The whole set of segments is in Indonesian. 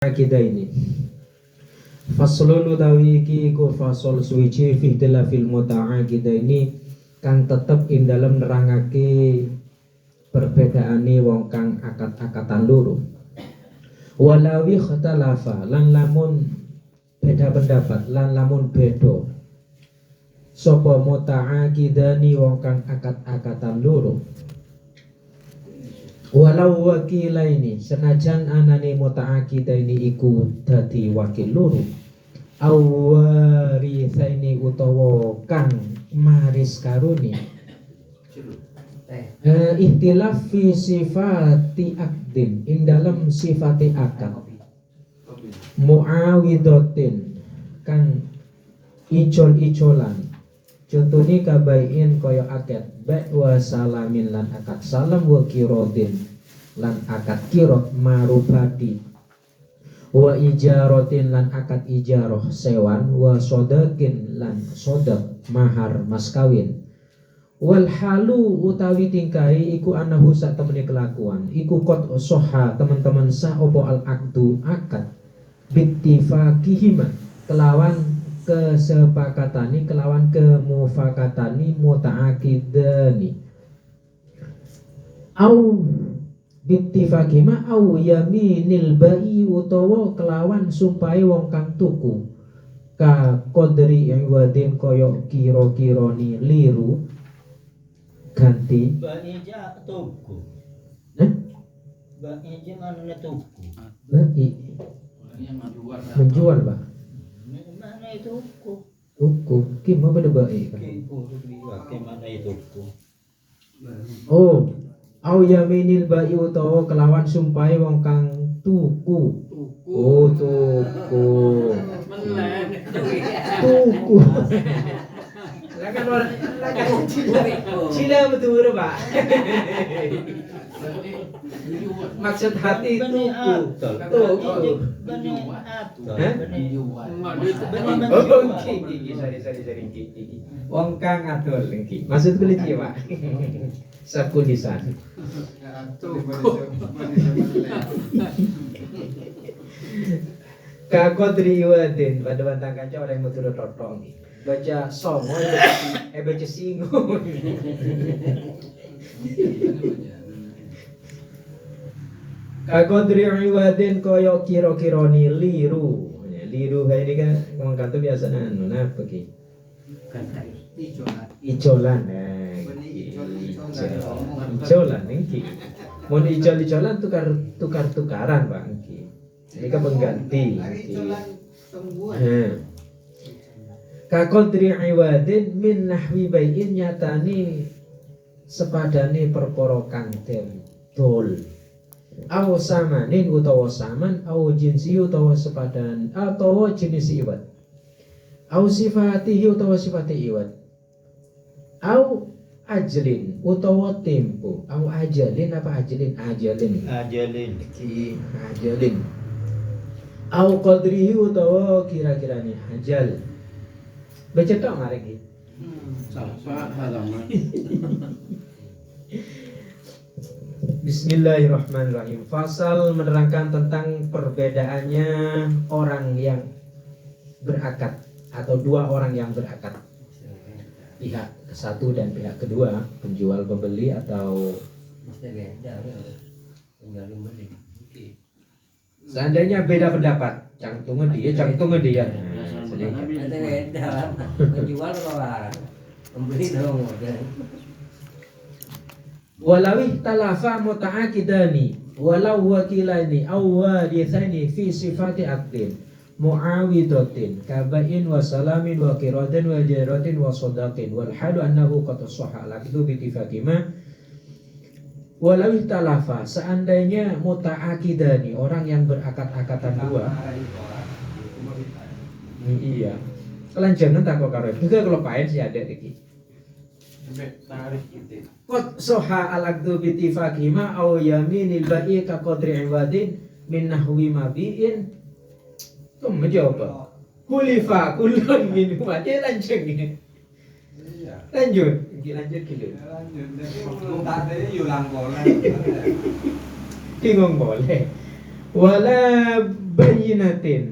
Kita ini faslun utawi iki ku fasol suci fi tilafil muta'ah kita ini kang tetep ing dalem nerangake perbedaane wong kang akad-akatan loro walawi khtalafa lan lamun beda pendapat lan lamun beda sapa muta'ah kidani wong kang akad-akatan loro walau wakilaini senajan anane muta'aqidaini iku dadi wakil loro awarithaini utawa kang maris karuni ihtilaf fi sifati akdin ing dalam sifati akad muawidatin kang icol-icolan contohnya kabaiin kaya akad baik wa salamin lan akad salam wa kirodin lan akad kirot marubati wa ijarotin lan akad ijaroh sewan wa sodakin lan sodak mahar mas kawin wal halu utawi tingkai iku anahu sak temene kelakuan iku kot soha teman-teman sah opo al akdu akad bittifaqihima kelawan kesepakatani kelawan kemufakatani muta'aqidani au bittifaqima au yaminil bai utawa kelawan sumpahe wong kang tuku ka qadri wadin koyo kira-kirani liru ganti Banija tuku. Banija mana tuku? menjual Pak Mana itu tuku? tuku kim apa ada baik Mana itu tuku? oh au yaminil bai utawa kelawan sumpahe wong kang tuku oh tuku tuku lakan orang lakan Cina betul Pak maksud hati tuku tuku sorry wong kang adol iki maksud kulit iki Pak sakulisan kakodri wadin pada bantang kaca orang yang betul totong baca songo baca singo kakodri wadin koyo kiro-kironi liru kayak ini kan ngomong kantor biasa apa ki icolan icolan niki mau icol-icolan tukar-tukaran Pak niki ini kan pengganti kakodri iwadin min nahwi bayin nyatani sepadane perkara kang dol aw samanin utawa saman aw jinsi utawa sepadan atau jenis iwad aw sifatihi utawa sifati iwad aw ajlin utawa tempo aw ajalin apa ajalin aw qadrihi utawa kira-kirane ajal baca tok ngarep iki sapa halaman Bismillahirrahmanirrahim. Fasal menerangkan tentang perbedaannya orang yang berakad atau dua orang yang berakad, pihak satu dan pihak kedua, penjual pembeli atau seandainya beda pendapat, cangtungan dia. Penjual apa pembeli dong. Walawi talafa muta'aqidani walau wakilani aw warithani fi sifati aqdin muawidatin kabain wa salamin wa qiradan wa jaratin wa sadaqin wal halu annahu qad sahha al-aqdu bi ittifaqima walawi talafa seandainya muta'aqidani orang yang berakad-akatan dua iya kelanjangan tak kok karo juga kalau paen sih ada iki Qad soha al-aqdu bi ittifaqihima aw yaminil ba'i ka qadri iwadin min nahwi mabi'in kamu menjawab kulifa kullun min aja lanjut gitu lanjut gitu bingung boleh wala bayyinatin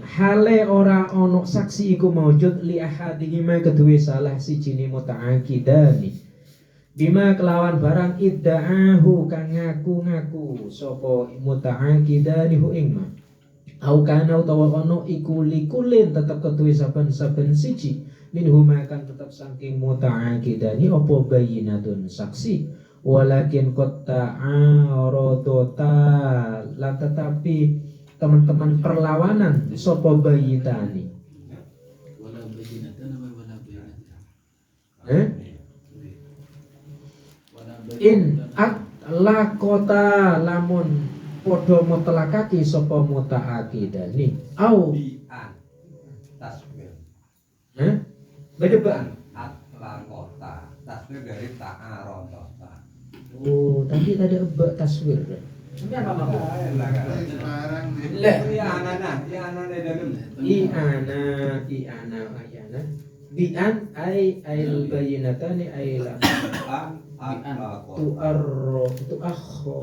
hale ora ono saksi iku maujud li ahadihima kedue salah sijine muta'aqidani bima kelawan barang idda'ahu kang ngaku-ngaku sapa muta'aqidani hu ing ma au kana utawa ono iku likulin tetep kedue saben-saben siji minhuma kan tetep saking muta'aqidani apa bayyinatun saksi walakin qatta aradota la tetapi teman-teman perlawanan sapa bayyitani Wala bayyinatan apa wala bayyinatan? Wala in bayyinatan. at la kota lamun podo mutlakaki sapa muta'aqidani au Bi'an tasbih beda atla kota tasbih dari ta'arodota. oh tapi tadi eba taswir Ini apa maksudnya? Iana dalam i'ana ayana bi'an ay ail bayyinatani ay la atla kota. tu'akho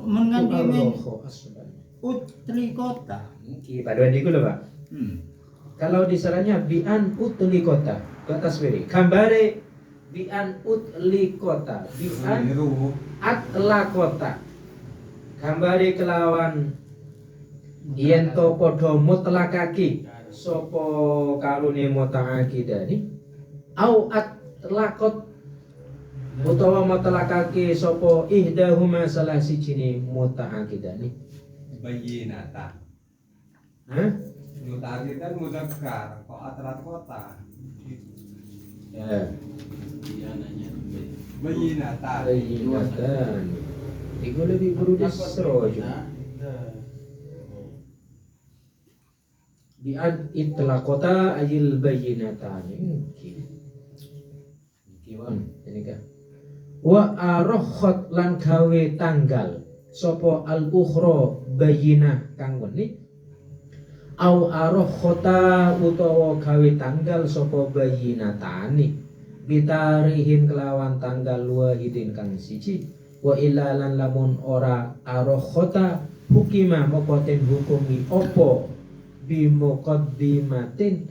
Mengandimi asban utri kota. iki paduan iku lho Pak. Kalau disalahnya bi'an utli kota taswiri gambare bi'an utli kota bi'an atla kota gambare kelawan yen to padha mutlakaki sapa karune muta'aqidani au atlaqat utawa mutlakake sapa ihdahuma salah sijine muta'aqidani Bayyinatan. hah Muta'aqidan muzakkar, kok atlat kota. ya Iananya Bayyinatan. bayyinatan iku lebih perlu disrojo bi'an itlaqata ayil bayyinatan mungkin ini kan wa arokhat lan gawe tanggal sapa al ukhra bayyinah kang weni au arokhata utawa gawe tanggal sapa bayyinatani bitarihin kelawan tanggal wahidin kang siji wa ilalan lamun ora arokhata hukima mokoten hukumi opo bimuqaddimatin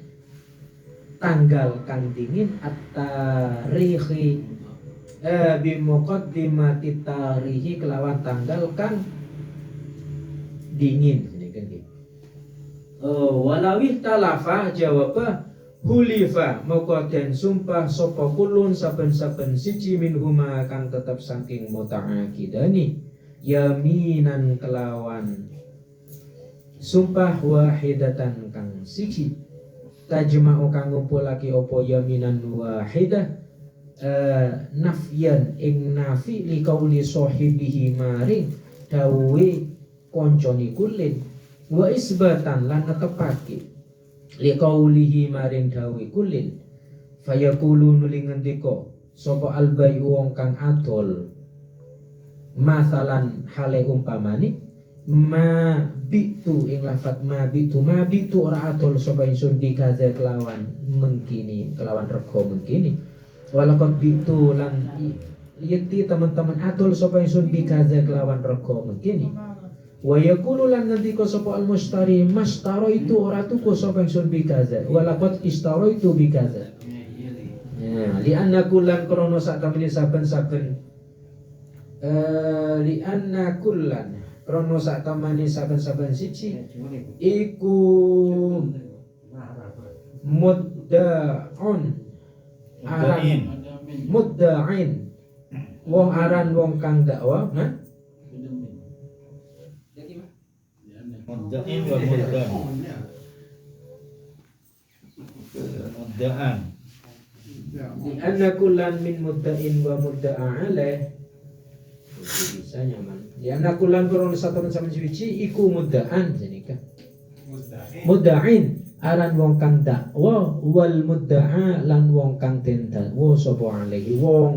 tanggal kang dingin at-tarihi bimuqaddimati tarihi kelawan tanggal kang dingin ini kan gitu. Walawih talafa jawabah hulifa moko den sumpah sapa kulun saben-saben siji minhuma kang tetep saking muta'aqidani yaminan kelawan sumpah wahidatan kang siji tajma'u kang ngumpulake apa yaminan wahidah nafyan ing nafi li qauli sahibihi maring dawe koncone kulin wa isbatan lan netepake li qaulihi maring dawe kulin fayaqulu nuli ngendika sapa albai wong kang adol masalan hale umpamane ma bitu ing lafat ma bitu ora adol sapa ingsun dikaza kelawan mengkini kelawan rego mengkini walakot bitu lan yeti teman-teman adol sapa ingsun dikaza kelawan rego mengkini wa yaqulu lan ngendika sapa al mustari mastaro itu ora tuku sapa ingsun bikaza walakot istaro itu bikaza ya li anna kullan krono sak tamene saben-saben li anna kullan krono sak tamene saben-saben siji iku mudda'un aran mudda'in wong aran wong kang dakwa Mudda'in wa mudda'an. Mudda'an. di anna kullan min mudda'in wa mudda'a alaih bisa nyaman di anna kullan kurang satu sama suci iku mudda'an jenika mudda'in aran wong kang dakwa wal mudda'a lan wong kang den dakwa sapa alaihi wong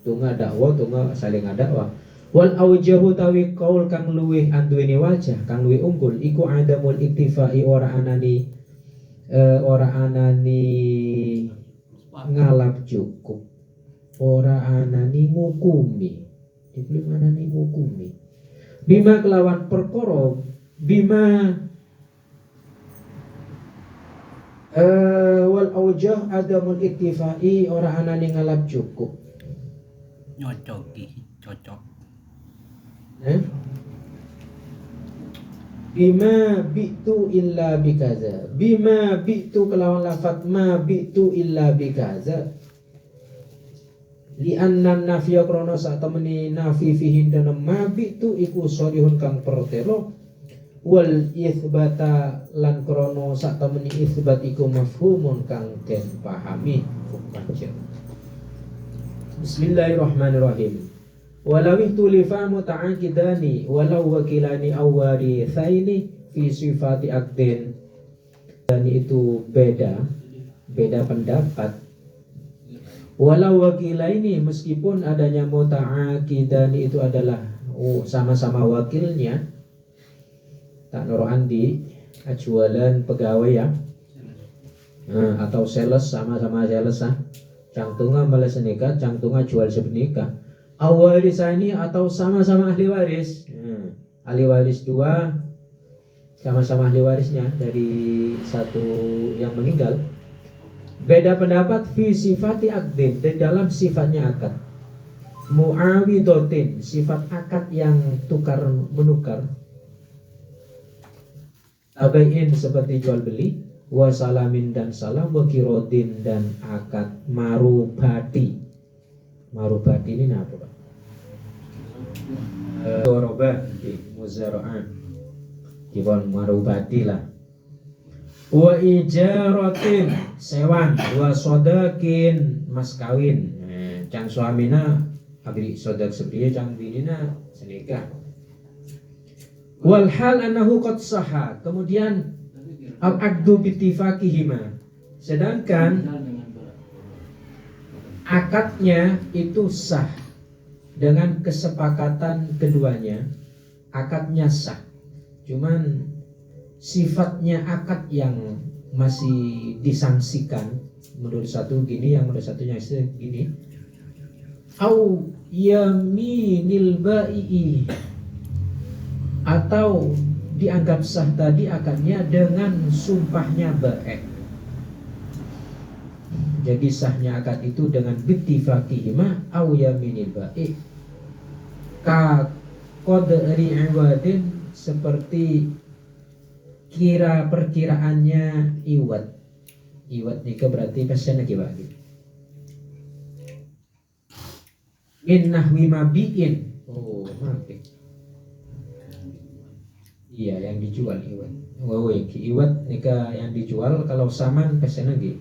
tunga dakwa tunga saling dakwa wal awjahu tawi qaul kang luwih anduweni wajah kang luwih unggul iku adamul iktifai ora anani ngalap cukup ora anani ngukumi dibeli anani ngukumi bima kelawan perkara bima wal aujah adamul iktifai ora anane ngalap cukup. Nyocoki, cocok. Bima bi'tu illa bikaza. Bima bi'tu kelawan lafat ma bi'tu illa bikaza. Li anna nafiya krono sak temeni nafi fihin dan ma bi'tu iku sholihun kang pertelo. Wal itsbata lan krono sak temeni itsbat iku mafhumun kang den pahami. Bismillahirrahmanirrahim. Walau tulifa muta'aqidani walau wakilani awwari thaini fi sifati akdin. Dan itu beda pendapat. Walau wakilaini meskipun adanya muta'aqidani itu adalah sama-sama wakilnya. Tak noro andi ajualan pegawai ya. Atau sales sama-sama sales Cangtunga balas nikah, cangtunga jual sebenika. Awarisani atau sama-sama ahli waris. Ahli waris dua sama-sama ahli warisnya dari satu yang meninggal. Beda pendapat fi sifati akdin di dalam sifatnya akad. Muawidotin sifat akad yang tukar menukar. Tabain seperti jual beli. Wasalamin dan salam, wakirodin dan akad marubati. Marubati ini apa Pak? Dorobah muzara'ah kibon marubati lah. Wa ijaratin sewan, wa sodakin mas kawin. Cang suamina abdi sodak sepriye, cang binina senikah. Wal hal annahu qad sahha. Kemudian al-aqdu bittifaqihima. Sedangkan akadnya itu sah dengan kesepakatan keduanya. Akadnya sah. Cuman sifatnya akad yang masih disangsikan. Menurut satu gini, yang menurut satunya gini. Au yaminil ba'i, atau dianggap sah tadi akadnya dengan sumpahnya baik. Jadi sahnya akad itu dengan bittifaqihima au yaminil ba'i. Ka qadri iwadin seperti perkiraannya iwad. Iwad nika berarti pesan lagi Pak. Min nahwi mabiin. Oh, mati. Iya, yang dijual iwat. Iwat nika yang dijual, kalau saman pesan lagi.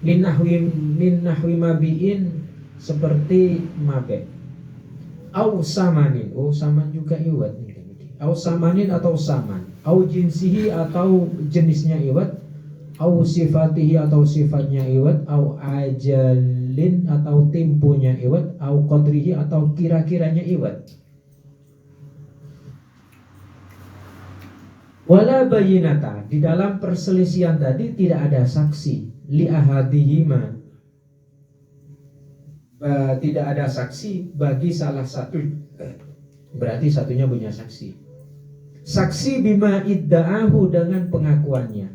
Min nahwi mabiin seperti mabe. Au samanin. Oh, saman juga iwat. Au samanin atau saman. Au jinsihi atau jenisnya iwat. Au sifatihi atau sifatnya iwat. Au ajalin atau temponya iwat. Au qadrihi atau kira-kiranya iwat. Wala bayinata, di dalam perselisihan tadi tidak ada saksi. Li ahadihima, tidak ada saksi bagi salah satu. Berarti satunya punya saksi. Saksi bima idda'ahu dengan pengakuannya.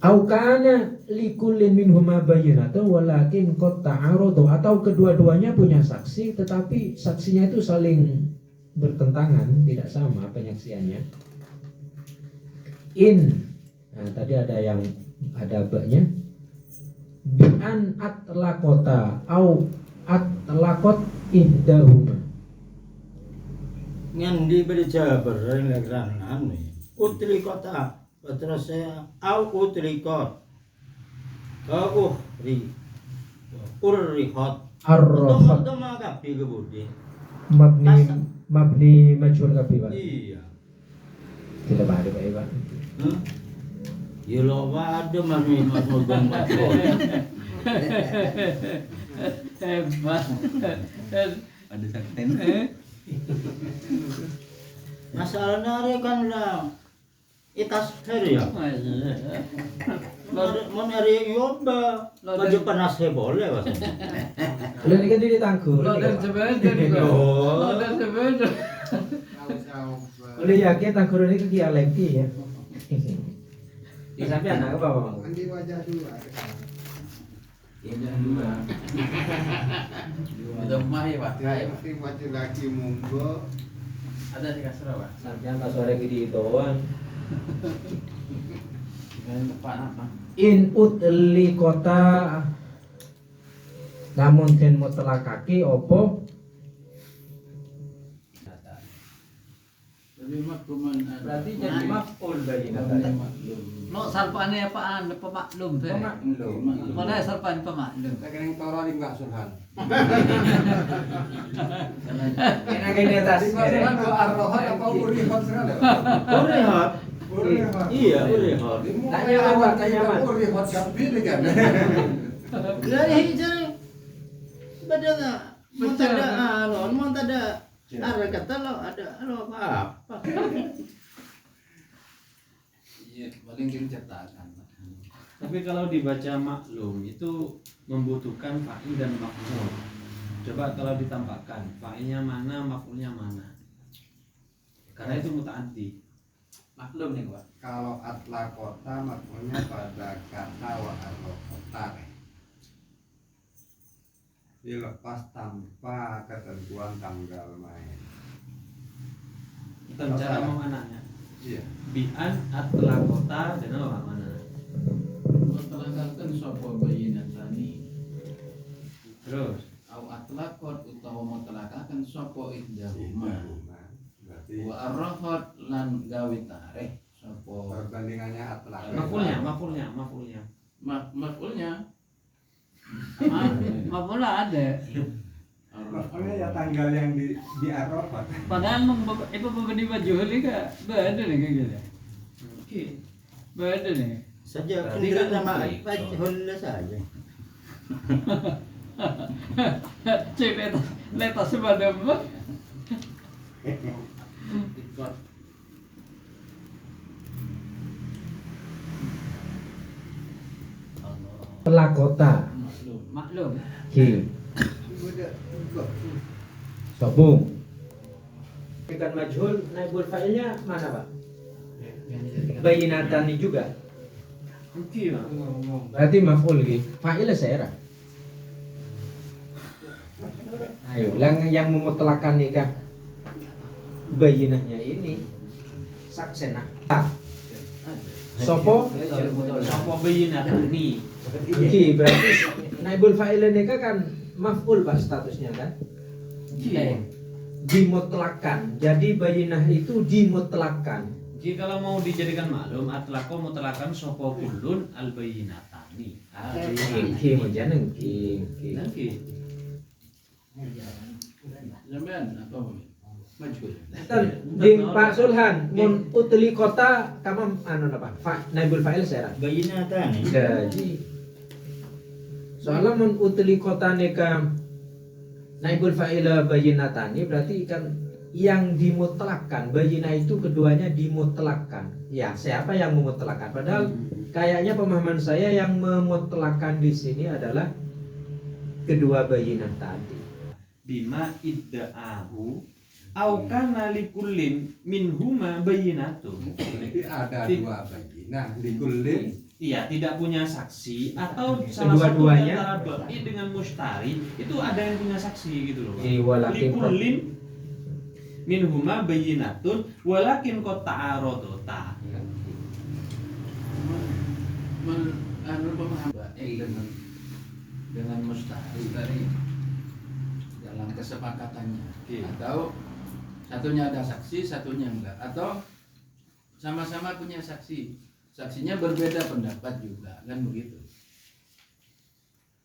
Au kana likullin minhuma bayinatun walakin qad ta'aradu, atau kedua-duanya punya saksi tetapi saksinya itu saling bertentangan, tidak sama penyaksiannya. Nah, tadi ada yang ada baknya. Bi'an atlaqota au atlaqot ihdahuma. Ngendi berjabar ngegran anu. Utli kota. Terus saya au utlikot. Au urrihot. Arrohat. Itu mah kapi kebudi. Mabni majhul kapi Pak. Iya. Tidak ada Pak. Ya lo ada mami masuk domba. Hebat. Ada sakten. Masalahnya hari kan lah itas hari ya. Mau hari yoba baju panas boleh mas. Udah ini kan dia tangguh. Lo dan sepeda nih. Lo dan sepeda. Oleh yakin tak kurun ini kia lagi ya. Di sampai anak apa bang? Mandi wajah dulu. Ya jangan dua. Itu mah ya Pak. Nanti wajah lagi monggo. Ada di kasur Pak. Sampai pas sore gini doang. Dengan tepat apa? In utli kota namun den mutlakake opo Lebih makluman. berarti jadi maf'ul bagi maklum. No sarpane apaan pemaklum teh. Maklum. Mana sarpan pemaklum. Saya kira toro di Mbak Surhan. enak ini atas Di Mbak Surhan dua arrohat apa urihot sekali. Urihat. Urihot. Iya, urihat. Tanya apa, tanya apa? Urihot gapi nih kan. Dari hijau. Badana. Montada aron, montada. Ada kata lo, ada lo apa? Iya, paling dicetakan. Tapi kalau dibaca maklum itu membutuhkan fa'il dan maf'ul. Coba kalau ditampakkan fa'ilnya mana, maf'ulnya mana. Karena itu muta'addi. Maklum nih Pak. Kalau atla kota maknanya pada kata wa kota. Dilepas tanpa ketentuan tanggal main. Kita bicara mau mananya. Iya. Bi'an atla kota dan apa mana. Mutlaqatan sapa bayinatani. Terus Au atlaqat utawa mutlaqakan sapa ihdahuma. Berarti Wa arrahat lan gawe tarikh sapa perbandingannya atla. maf'ulnya. maf'ulnya. Mapula ada. Makanya ya tanggal yang di Arafat. Padahal itu pembeni baju ini kak beda nih kayak gitu. oke. Beda nih. Saja Berarti kira kan nama baik, so. Holla saja. Cek letas sebadan mah. Ikut pelakota maklum. Maklum. ki sobung ikan majhul naibul fa'ilnya mana Pak? Bayinatani juga Oke, Pak. berarti maf'ul ki fa'ilnya saya ayo yang memutlakan nikah bayinahnya ini saksena sopo Sopo bayinatani. ki berarti naibul fa'ilnya nikah kan maf'ul Pak statusnya kan dimutlakan jadi bayinah itu dimutlakan Jika kalau mau dijadikan maklum atlaqo mutlakan sopo kullun al bayinatani. ki menjaneng ki Oke. Sampean apa? Majhul. di Pak Sulhan mun utli kota kamu anu apa naibul fa'il saya Bayinatan. jadi soalnya mun utli kota neka naibul fa'ila bayinatani berarti kan yang dimutlakan bayina itu keduanya dimutlakan ya siapa yang memutlakan padahal kayaknya pemahaman saya yang memutlakan di sini adalah kedua bayinah tadi Bima idda'ahu au kana likullin minhuma bayinatun. Jadi ada dua bayinah di kullin. Iya, tidak punya saksi atau salah satu Kedua-duanya. antara ba'i dengan mustari itu ada yang punya saksi gitu loh. walakin Likullin minhuma bayinatun walakin qad ta'aradata. Anu pemahaman dengan mustahil tadi dalam kesepakatannya atau satunya ada saksi satunya enggak atau sama-sama punya saksi saksinya berbeda pendapat juga kan begitu.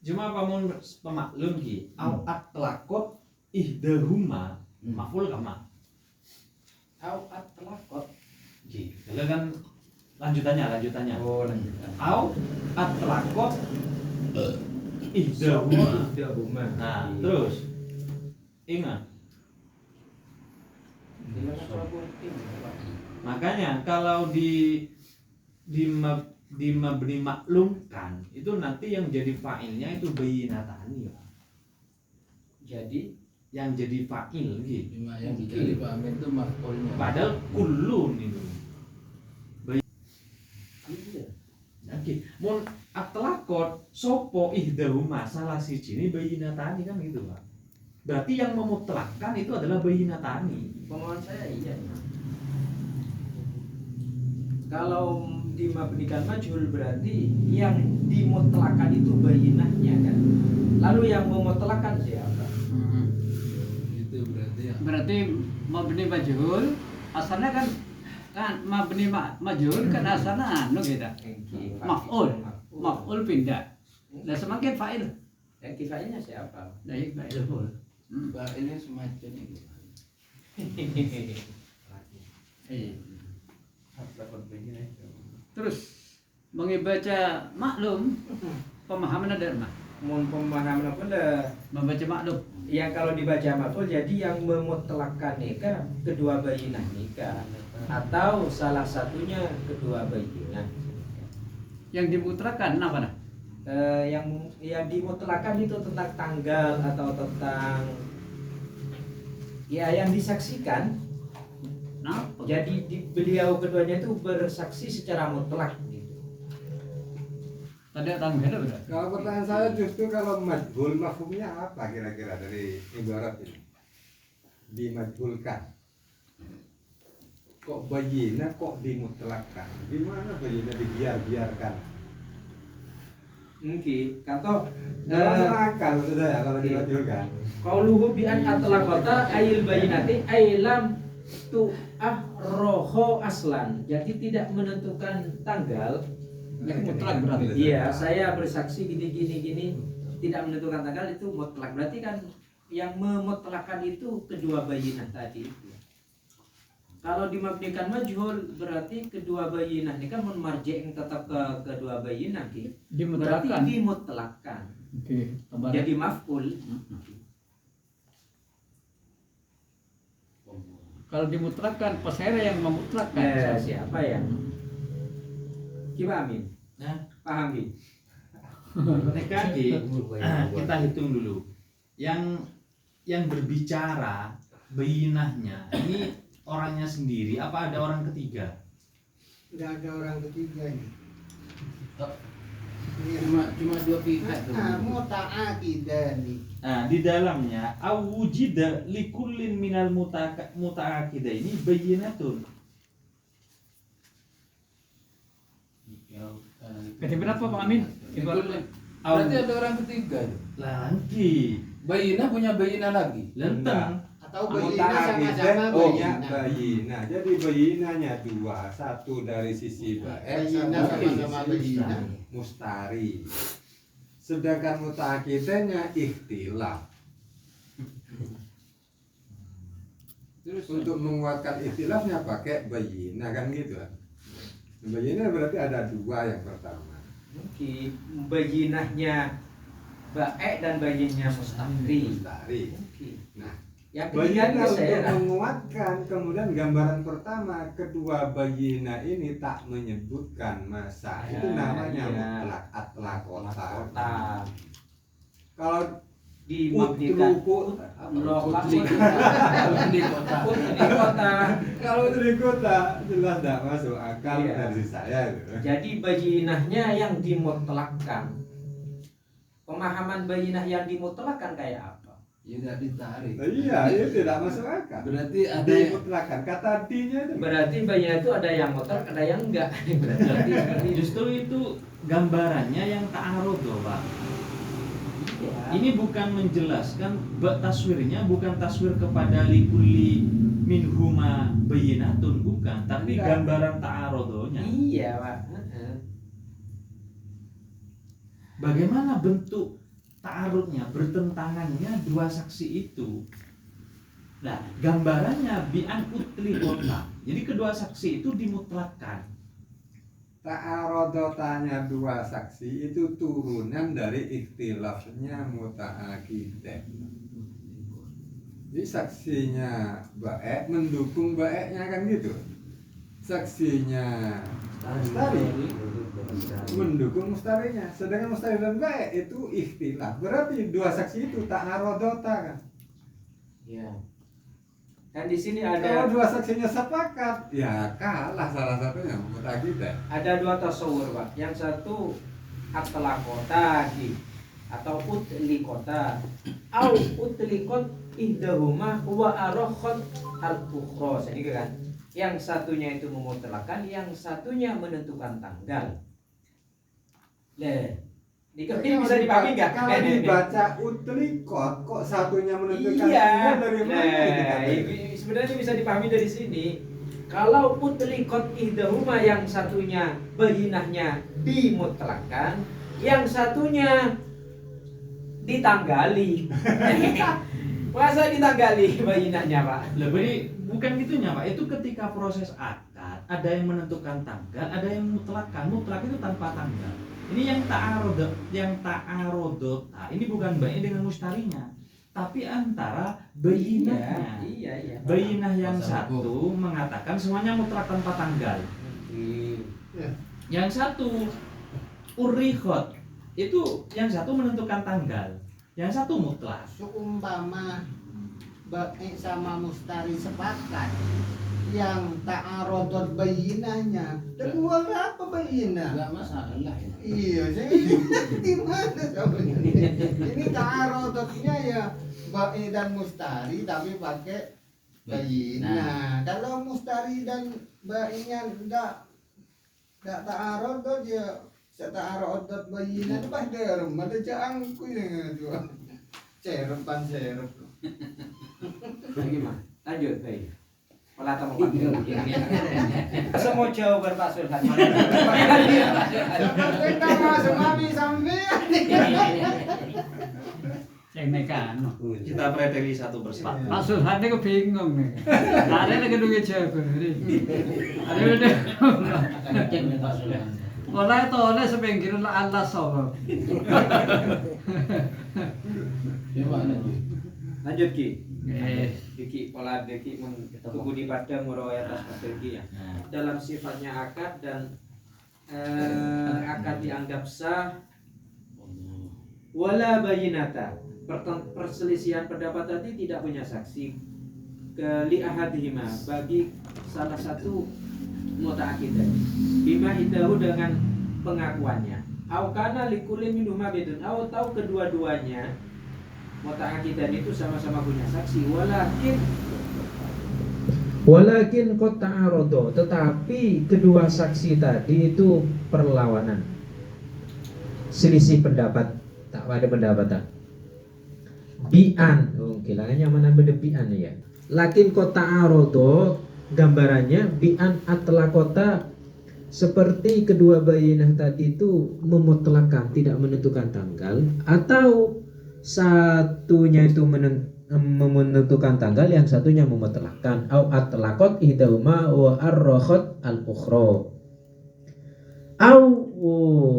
Cuma pamun pemaklum ki au atlaqat ihdahuma maf'ul kama. Au atlaqat ki. Kalau kan lanjutannya. Oh, lanjutkan. Au atlaqat ihdahuma. Ihdahuma. Nah, terus ingat. Makanya kalau di mabni maklumkan itu nanti yang jadi fa'ilnya itu bayinatani. Jadi yang jadi fa'il gitu. Cuma yang jadi pahamin itu maf'ulnya. Padahal kulun itu. Iya. Oke, mun atlakot sopo ihdahuma salah siji ini bayinatani kan gitu Pak. Berarti yang memutlakkan itu adalah bayinatani. Pemahaman saya iya. Kalau dimabnikan majhul berarti yang dimutlakan itu bayinahnya kan. Lalu yang memutlakan siapa? Itu berarti ya. Berarti mabni majhul asalnya kan mabni majhul kan asalnya anu gitu. Maf'ul pindah. Nah semakin fa'il. Yang kifayanya siapa? Baik baik. Fa'ilnya semacam itu. Iya. Terus mengibaca maklum pemahaman ada mah. Mun pemahaman apa dah? Membaca maklum. Yang kalau dibaca maf'ul jadi yang memutlakkan nikah kedua bayinah nikah atau salah satunya kedua bayinah. Yang dimutrakan apa nah? Yang dimutlakan itu tentang tanggal atau tentang ya yang disaksikan. Nah, Jadi beliau keduanya itu bersaksi secara mutlak gitu. tadi tanggal berarti. Kalau pertanyaan saya justru kalau majhul mafhumnya apa kira-kira dari ibarat ini? Dimajhulkan. Kok bayina kok dimutlakkan? Gimana bayina dibiarkan? Mungkin kata Dalam akal sudah ya kalau dimajhulkan. qauluhu bi an atlaqata ayil bayinati ailam tu roho aslan. Jadi tidak menentukan tanggal. Mutlak berarti. Iya, saya bersaksi gini, tidak menentukan tanggal itu mutlak. Berarti kan yang memutlakkan itu kedua bayinah tadi itu. Kalau dimabnikan majhul berarti kedua bayinah ini kan marji' yang tetap ke kedua bayinah ki. Berarti Dimutlakan. dimutlakkan. Oke, tambah. Jadi maf'ul. Kalau dimutlakkan pesera yang memutlakkan. Siapa ya? Kiba Amin. Nah, Paham Ki? TKG kita hitung dulu. Yang berbicara bayinahnya ini orangnya sendiri apa ada orang ketiga? Tidak ada orang ketiga ini. Cuma dua pihak tuh. Muta'akidah nih. Nah, di dalamnya awujida likullin minal muta'akidah ini bayinatun. Kata berapa Pak Amin? Berarti ada orang ketiga itu. Lagi Bayina punya bayina lagi. lenteng. Atau bayina sama-sama punya bayina. bayina. Jadi bayinanya dua, satu dari sisi baik, Bayina satu dari sama-sama sisi bayina. mustari. Sedangkan mutaakidahnya ikhtilaf. Terus Untuk menguatkan ikhtilafnya pakai bayina kan gitu kan. Bayina berarti ada dua yang pertama. Mungkin bayinahnya Ba'e dan bayinahnya Mustaqri. Mustari. Mungkin. Nah, Yang ketiga bayina ini saya untuk menguatkan, kemudian gambaran pertama kedua bayina ini tak menyebutkan masa. Ya, Itu namanya iya. mutlak atlakota. kota Kalau dimabnikan utlu Putri kota. Putri kota. kalau itu di kota jelas tidak masuk akal Iya. dari saya itu. Jadi bayinahnya yang dimutlakkan. Pemahaman bayinah yang dimutlakkan kayak apa? Ya tidak ditarik. Iya, itu tidak masuk akal. Berarti ada yang Dimutlakan kata D-nya itu. Berarti bayinah itu ada yang mutlak, ada yang enggak. Berarti seperti itu. Justru itu gambarannya yang ta'arudu, Pak. Iya. Ini bukan menjelaskan taswirnya bukan taswir kepada likulli minhuma bayinatun bukan, tapi Enggak. gambaran ta'arudunya. Iya, Pak. Heeh. Bagaimana bentuk ta'arudnya, bertentangannya dua saksi itu. Nah, gambarannya bi'an utli kota. Jadi kedua saksi itu dimutlakkan. Ta'arodotanya dua saksi itu turunan dari ikhtilafnya muta'akidah. Jadi saksinya baik mendukung baiknya kan gitu. Saksinya mustari mendukung mustarinya. Sedangkan mustari dan baik itu ikhtilaf. Berarti dua saksi itu ta'arodota kan. Ya. Dan di sini Kalau ada dua saksinya sepakat, ya kalah salah satunya mutakidah. ada dua tasawur, Pak. Yang satu atlaqota atau utlikota au utlikot ihdahuma wa arakhot al-ukhra. Jadi kan yang satunya itu memutlakan, yang satunya menentukan tanggal. Ini bisa dipahami nggak? Kalau dibaca utlikot, kok satunya menentukan Iya. tanggal dari mana? Nah, ini sebenarnya bisa dipahami dari sini. Kalau utlikot ihdahuma, yang satunya bayinahnya dimutlakan, yang satunya ditanggali. Masa ditanggali bayinahnya, Pak? Lah berarti bukan gitunya Pak, itu ketika proses akad ada yang menentukan tanggal, ada yang mutlakkan. Mutlak itu tanpa tanggal. Ini yang ta'arodota, ini bukan bayi dengan mustarinya, tapi antara bayinahnya. Iya. Bayinah yang Pasal satu mengatakan semuanya mutlak tanpa tanggal. Ya. Yang satu urihot, itu yang satu menentukan tanggal, yang satu mutlak. Seumpama baik sama mustari sepakat, yang ta'arodot bayinahnya, kedua apa bayinah? Enggak masalah ya. Iya, saya gimana coba ini ta'arodotnya ya baik dan mustari tapi pakai bayinah. Kalau mustari dan baiknya enggak ta'arodot ya ta'arodot bayinah itu pasti ada jangku ya tuh. Cerupan cerup. Gimana? Lanjut, baik. Pola tamu semua jawaban Pak Sulhan. Kita masuk mami sampean. Yang nekan. Kita preteli satu persatu. Pak Sulhan ini bingung nih. Ada lagi nunggu jawab ini. Ada udah. Cek nih Pak Sulhan. Mulai toleh sepinggir lah Allah sobo. Coba lanjut. Lanjut Ki. Ki. Pola Ki tunggu di padang merawat atas Ki ya. Dalam sifatnya akad dan akad dianggap sah wala bayinata. Perselisihan pendapat tadi tidak punya saksi li ahadihima bagi salah satu muta'akidah bima indahu dengan pengakuannya au kana likulli minhuma bidun au tahu kedua-duanya muta'akidan itu sama-sama punya saksi walakin qad ta'aradu, tetapi kedua saksi tadi itu perlawanan, selisih pendapat, tak ada pendapatan. Bi'an, kehilangannya mana beda bi'an ya. Lakin qad ta'aradu, gambarannya bi'an atlaqota, seperti kedua bayinah tadi itu memutlakan, tidak menentukan tanggal, atau satunya itu menentukan tanggal, yang satunya memutlakkan. Au atlaqat ihdahuma wa arrakhat al-ukhra.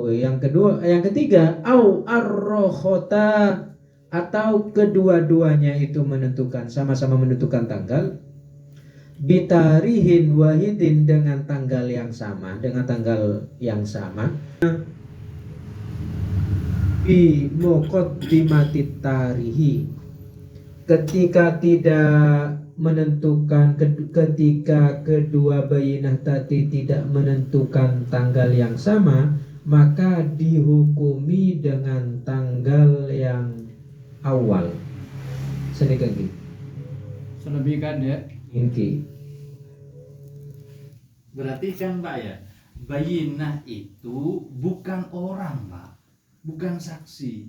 Yang ketiga au arrakhata, atau kedua-duanya itu menentukan, sama-sama menentukan tanggal bitarihin wahidin, dengan tanggal yang sama, bi muqaddimati tarihi, ketika tidak menentukan, ketika kedua bayinah tadi tidak menentukan tanggal yang sama, maka dihukumi dengan tanggal yang awal. Sedikit lagi. Selebihkan ya. Inti. Berarti kan Pak ya, bayinah itu bukan orang Pak, bukan saksi,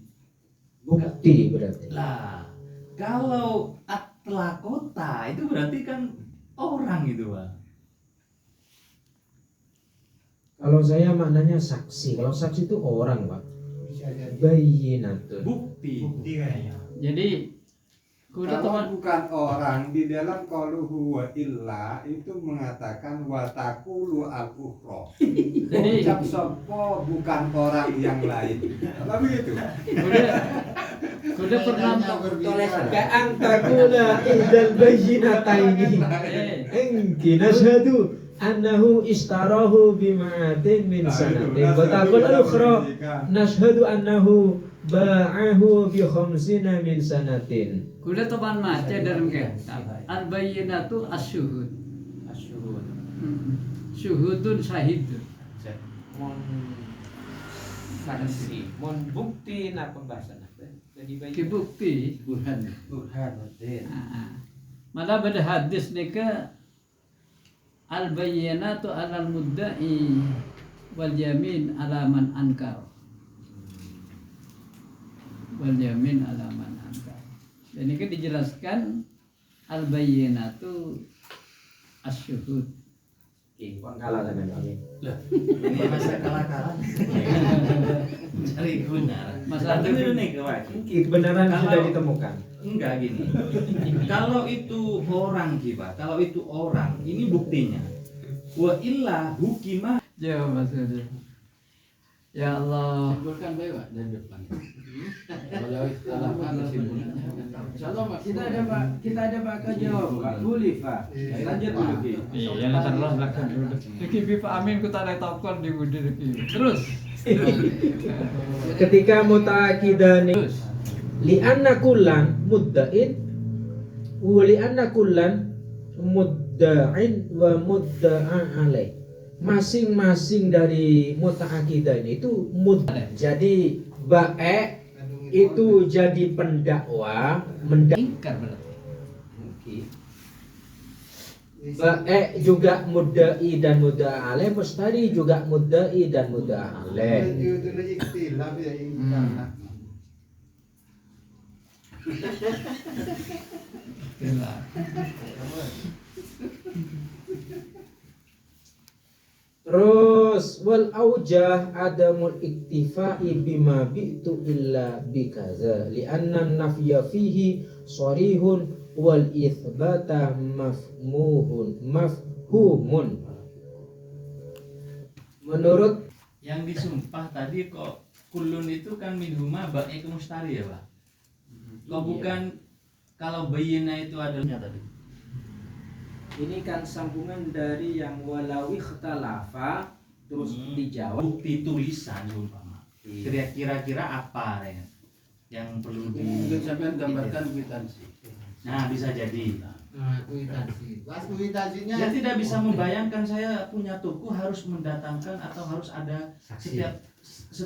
Bukti berarti. lah. Kalau atlaqota itu berarti kan orang itu Pak. Kalau saya maknanya saksi. Kalau saksi itu orang, Pak. Bayinatun. Bukti. Jadi kuda Kalau teman bukan orang, di dalam qauluhu wa illa itu mengatakan wa taqulu al-ukhra. Jadi- Ucap sopo bukan orang yang lain. Apa begitu? kuda pernah Ka antakuna ihdal bayyinataini. Engki nashhadu annahu istarahu bima'atin min sanatin. Wa taqul al-ukhra nashhadu annahu ba'ahu bi khamsina min sanatin. Kuda teman maca dalam kitab. Al-bayyinatu asyuhud. Asyhud. Syuhudun syahid. Mon saksi, mon bukti na pembahasan apa? Jadi Ki bukti. Burhan. Malah pada hadis nika al-bayyinatu 'alal mudda'i wal yamin 'ala man ankar. Wal yamin 'ala man ankar. Dan ini dijelaskan al-bayyinatu asyuhud. Kalah dengan kami. Ini masa kalah-kalah. Cari guna. Masalah Tapi dulu nih kawan. Kebenaran Kalau- sudah ditemukan. Enggak gini. Kalau itu orang Kiba, kalau itu orang, ini buktinya. Wa illa hukimah. Ya maksudnya. Ya Allah. Simpulkan baik Pak dari depan. Kalau istilahkan kesimpulannya. Insyaallah Pak. Kita ada bakal jawab, Pak. Boleh, Pak. Lanjut dulu, Ki. Iya, terus belakang dulu. Iki Pak Amin ku tak ada tokon di budi iki. Terus. Ketika mutaakidan li anna kullan mudda'in wa li anna kullan mudda'in wa mudda'a alaih. Masing-masing dari mutaakidan itu jadi bae itu jadi pendakwa Ingkar berarti. bae juga muddai dan mudda'a alaih, mustari juga muddai dan mudda'a alaih. Terus wal aujah adamul iktifai bima bi'tu illa bikaza li'anna nafya fihi sharihun wal itsbata mafhumun. Menurut Yang disumpah tadi kok kulun itu kan minhuma baik mustari ya Pak. Kok bukan kalau bayina itu adalah tadi. ini kan sambungan dari yang walawi ikhtalafa terus dijawab Bukti tulisan umpama. Kira-kira apa ya yang perlu Mungkin sampean gambarkan kwitansi. Nah, bisa jadi. Kuitansi. Pas kuitansinya Saya tidak bisa membayangkan saya punya toko harus mendatangkan atau harus ada setiap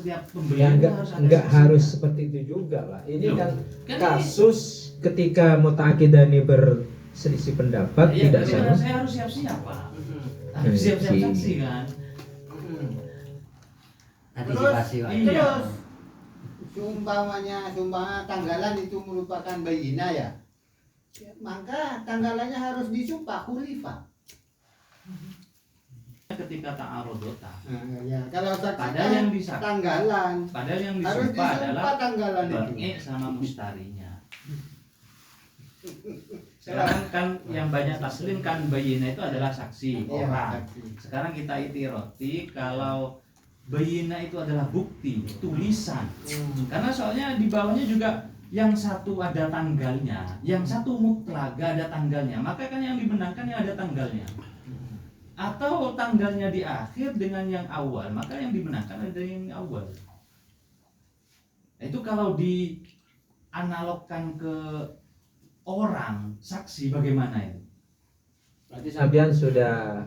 ya pembelian itu harus ada enggak saksinya. harus seperti itu juga Pak. Ini Loh, kan kan kasus ketika mutaakidan ini berselisih pendapat Iya, tidak berarti sama. kan saya harus siap-siap Pak. Harus siap-siap saksi kan. antisipasi Iya. terus seumpama tanggalan itu merupakan bayina ya, maka tanggalannya harus disumpah khulifah. Ketika ta'arudota. Nah, ya, kalau Padahal yang saksinya bisa- tanggalan Padahal yang harus disumpah adalah disumpah tanggalan itu. bae sama mustarinya. Sekarang kan yang banyak taslim kan bayina itu adalah saksi Iya, orang. saksi. Sekarang kita itiroti kalau bayina itu adalah bukti tulisan. Karena soalnya di bawahnya juga yang satu ada tanggalnya, yang satu mutlak gak ada tanggalnya. Maka kan yang dibenarkan yang ada tanggalnya. Atau tanggalnya di akhir dengan yang awal, maka yang dibenarkan ada yang awal. Itu kalau dianalogkan ke orang saksi bagaimana itu? Berarti Sabian sudah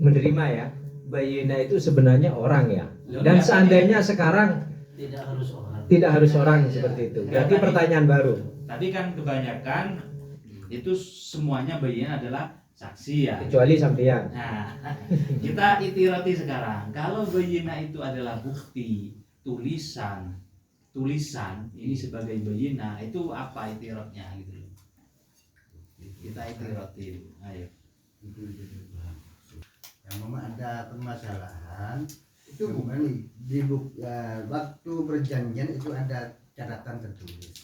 menerima ya, bayina itu sebenarnya orang ya. Dan seandainya sekarang tidak harus orang seperti itu. Berarti pertanyaan baru. Tadi kan kebanyakan itu semuanya bayina adalah saksi ya. Kecuali sampean. Nah, kita itirati sekarang. Kalau bayina itu adalah bukti tulisan ini sebagai bayina, itu apa itiratnya gitu loh. Kita itirati. Ayo. Yang memang ada permasalahan itu bukan waktu perjanjian itu ada catatan tertulis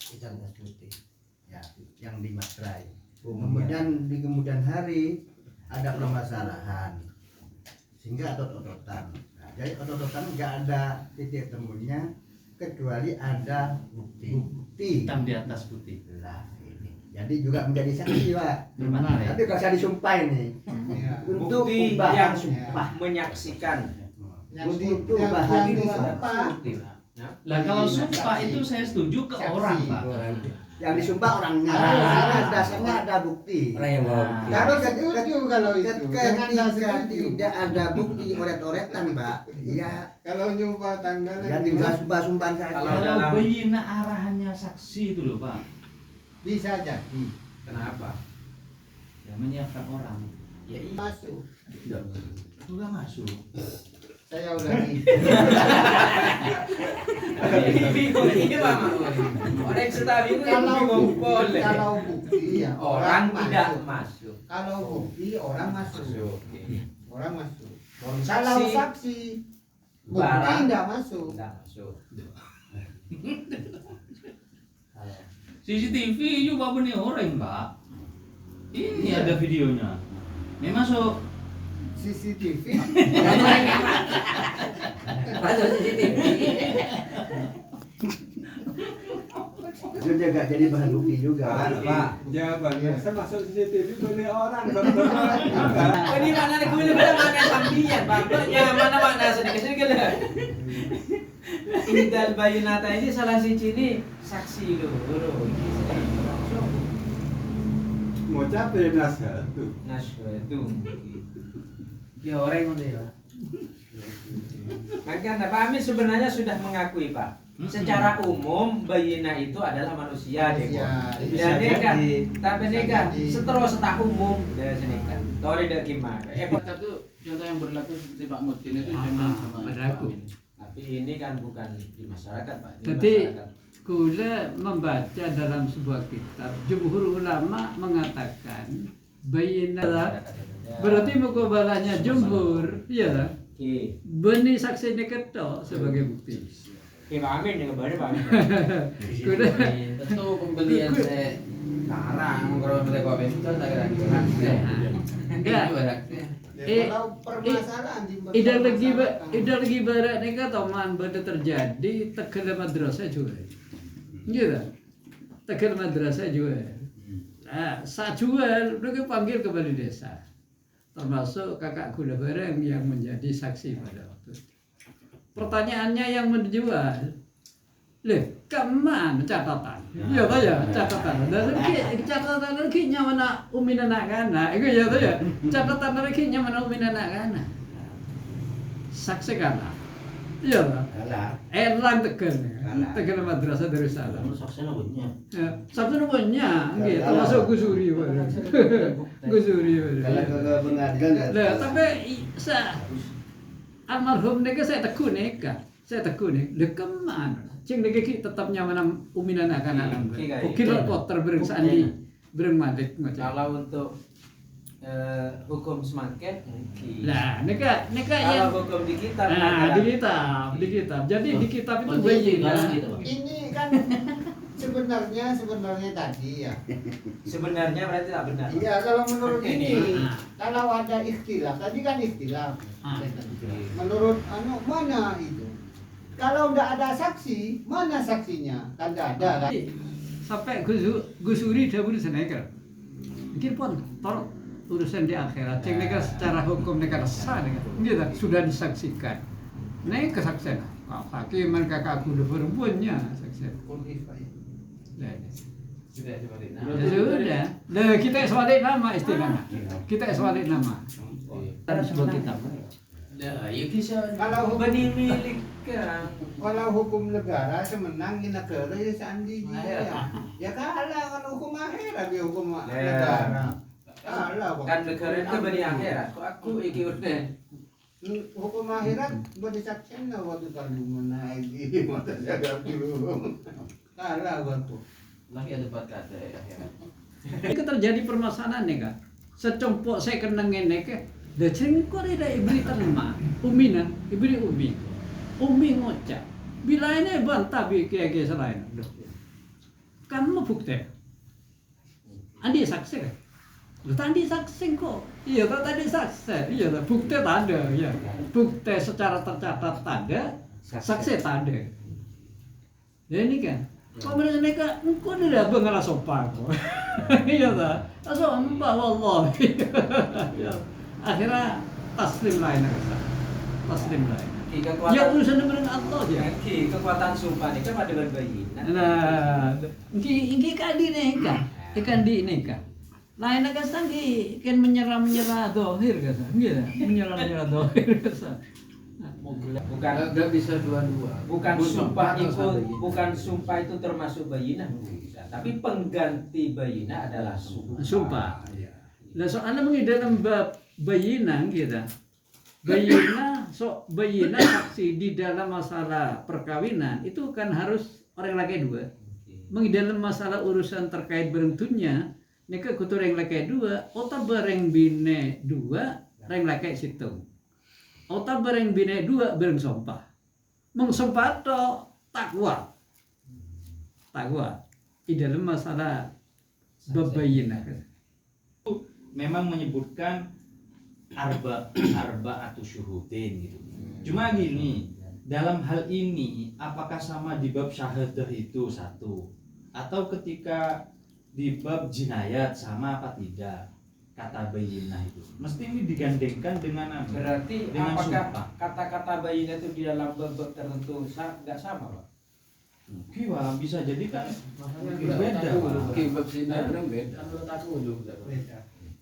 ya, yang dimaterai. Kemudian di kemudian hari ada permasalahan sehingga otot-ototan. Nah, jadi otot-ototan nggak ada titik temunya kecuali ada bukti. Hitam di atas putih. Lah, ini. Jadi juga menjadi saksi Pak. Gimana ya? Tapi kalau saya disumpah ini untuk Bukti bahan yang sumpah. menyaksikan. Untuk bahan Bukti, sumpah. Lah kalau sumpah itu saya setuju ke orang, Pak. Yang disumpah orangnya. Karena dasarnya ada bukti. Orang yang bawa bukti. Kalau kalau itu ketika tidak ada bukti oret-oretan, Pak, ya kalau nyumpah tanggal ya tinggal sumpah-sumpahan saja. Kalau bayina arahannya saksi itu loh, Pak. bisa jadi Kenapa? Ya menyiapkan orang. Ya masuk. Enggak masuk. Saya udah di Bingung ini Pak. Orang yang sudah bingung bingung boleh. kalau bukti ya Orang tidak masuk. masuk. Kalau bukti orang masuk. Orang masuk. Orang Kalau saksi saksi bukti barang tidak masuk. tidak masuk. CCTV juga benih orang, Pak. Ini ada videonya. Ini masuk. CCTV Masuk CCTV. Itu juga jadi bahan bukti juga. Pak, jawabannya saya masuk CCTV boleh orang. Oh, ini mana ada gula pada mana sambian, bapaknya mana mana sedikit-sedikit lah. Ini dal bayinata ini salah siji ini saksi loro. Mau capek nasihat tuh. Itu. Ya orang itu ya. Maka Pak Amin sebenarnya sudah mengakui Pak. Secara umum bayina itu adalah manusia deh. Ya, Dan nega, tapi nega jadi. setelah setah umum dari sini kan. Tori dari gimana? Satu contoh yang berlaku seperti Pak Mutin itu cuma sama berlaku. Tapi ini kan bukan di masyarakat Pak. Ini Jadi masyarakat. Kula membaca dalam sebuah kitab, jumhur ulama mengatakan bayinah berarti mukabalahnya jumhur, ya. Oke. Benih saksi ini ketok sebagai bukti. Oke Pak Amin yang kembali Pak Amin. Kuda tentu pembelian saya larang kalau mereka kopi itu tak kira-kira. enggak. kalau permasalahan di Ideologi barat ini kan teman pada terjadi tegel madrasah juga. Gitu. Tegel madrasah juga. Nah, saat jual mereka panggil kembali desa. Termasuk kakak gula bareng yang menjadi saksi pada waktu itu. Pertanyaannya yang menjual, leh, kemana catatan? Iya tak ya, catatan. Dan catatan lagi mana umin anak kana, itu ya tak ya. Catatan lagi mana umin anak kana. Saksi kana, iya tak. Erlang tegal, tegal madrasah Darussalam. Saksinya banyak. Sabtu punya, gitu. Termasuk Gusuri, Gusuri. Kalau ke pengadilan Lah, tapi sa almarhum nega saya teguh nega. Saya teguh nih, le kemana? Cing nega ki tetap nyaman uminan akan Oke lah poter bereng sandi, bereng madik macam. Kalau untuk hukum semakin mungkin. Nah, nega Kalau yang hukum di kitab nah di kitab. Jadi di kitab itu bayina. ini kan sebenarnya tadi ya. Sebenarnya berarti tak benar. Iya, kalau menurut ini, kalau ada ikhtilaf, tadi kan ikhtilaf. Menurut mana itu? Kalau tidak ada saksi, mana saksinya? Kan tidak ada kan? Sampai Gusuri dahulu senekar. Mungkin pun torok urusan di akhirat. Cing nega secara hukum nega sah nega. Gitu, sudah disaksikan. Nega kesaksian. Hakiman kakak kuda perempuannya saksian. Sudah seperti itu. Ya sudah. Nah, kita swalik nama istilahnya. Kita swalik nama. Ada sebuah kitab. Nah, ya kisah Kalau hukum, Benih milik kan. kalau hukum negara semenang di negara ya sandi dia. Akhirat. Ya kalah kan hukum akhirat dia hukum Ya. negara. Kalah kok. Kan negara itu benih akhirat. Kok aku iki udah. Hukum akhirat buat disaksikan lah waktu kalau menaik di mata jaga dulu. Kalah waktu. lagi ada 4 kata ya. Itu terjadi permasalahan nih kak. Secompok saya kenangin nih kak. Dah cengkor ada ibri terima. Umina, ibri umi. Umi ngocak. Bila ini bantah kayak selain. Kan mau bukti. Andi saksi kan? Lu tadi saksi kok. Iya, tadi saksi. Iya, bukti tak ada. Ya. Bukti secara tercatat tak ada. Saksi tak ada. Ya ini kan. Kau mereka engkau tidak bengalah sopan kok. Iya tak? Asal mbak wallah. Akhirnya taslim lain agak. taslim lah. Kekuatan Ya urusan dengan Allah ya. kekuatan sumpah ini kan pada berbayina. Nah, ini kan di neka, ikan di neka. Lain agak sangki, kan menyerah dohir kata, gitu, menyerah dohir kata. Bukan Nggak bisa dua-dua. bukan Sumpah sumpah atau itu bayinah. bukan sumpah itu termasuk bayinah bisa. Tapi pengganti bayinah adalah sumpah. Sumpah. Nah soalnya mengi dalam bab bayinah gitu. Bayinah, bayinah saksi di dalam masalah perkawinan itu kan harus orang laki dua. Mengi dalam masalah urusan terkait beruntunnya, neka kutu orang laki dua, otak bareng bine dua, orang laki situng. Otak bareng bine dua, bareng sumpah. Mengsumpah to takwa. Takwa. Di dalam masalah bab bayinah. Memang menyebutkan arba atau syuhudin gitu. Cuma gini, dalam hal ini apakah sama di bab syahadah itu satu, atau ketika di bab jinayat sama apa tidak kata bayinah itu? Mesti ini digandengkan dengan apa? Berarti Dengan apakah sumpah. kata-kata bayinah itu di dalam bab tertentu nggak sama, Pak? Wah, bisa jadi kan Beda. beda. Pak. Oke, bab sini kadang beda.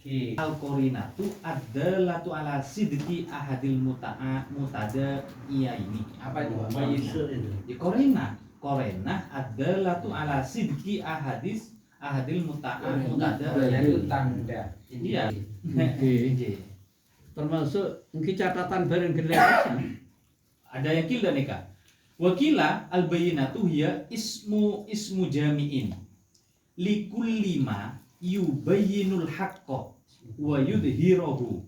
Al-Qorinatu adalah tu ala sidqi ahadil mutada iya ini. Apa itu bayinah? Ya Qorinah adalah tu ala sidqi ahadil mutada Itu tanda. Iya. Oke. Termasuk mungkin catatan bareng generasi. Ada yang kil dan nikah. Wakila al-bayinatu hiya ismu jami'in likulli ma yubayyinul haqqo wa yudhirahu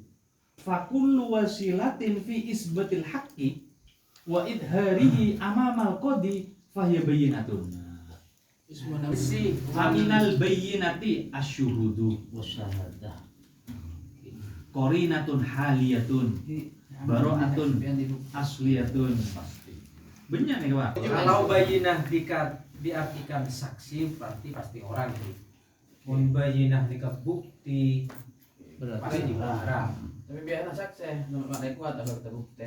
fakullu wasilatin fi isbatil haqqi wa idharihi amamal qadi fahiya bayyinatun. Si Aminal bayyinati asyuhudu wasyahadah qarinatun haliyatun baro'atun asliyatun. Banyak nih Pak. kalau bayinah diartikan saksi pasti orang ini. Mun bayinah dika bukti pasti dilarang. Tapi biarlah saksi, maknanya kuat atau kita bukti.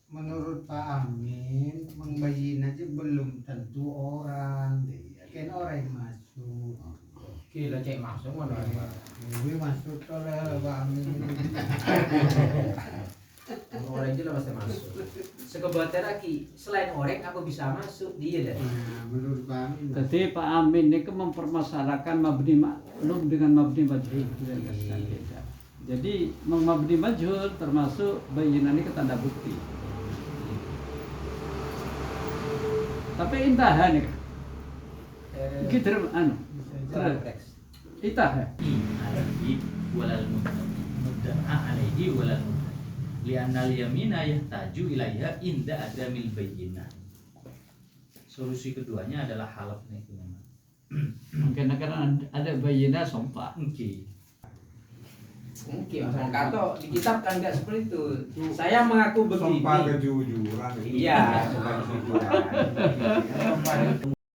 Menurut Pak Amin, membayin aja belum tentu orang deh. Kan orang yang masuk. Gila cek masuk mana? Gue masuk oleh Pak Amin. Orang itu lah pasti masuk. Sekebatan lagi selain orang apa bisa masuk dia dah. Nah, menurut Pak Amin. Jadi Pak Amin ini kan mempermasalahkan mabni maklum dengan mabni majhul. Jadi mabni majhul termasuk bayinan ini ketanda bukti. Tapi intahan nih. Kita terus itah ya. Alaihi walal mudda'a alaihi walal mudda'a li'anna al-yamina yahtaju ilaiha inda adamil bayyinah. Solusi keduanya adalah halafnya itu memang. Mungkin akan ada bayinah sumpah. Oke. Mungkin kata di kitab kan nggak seperti itu. Saya mengaku begini. Sumpah kejujuran. Iya, sumpah kejujuran.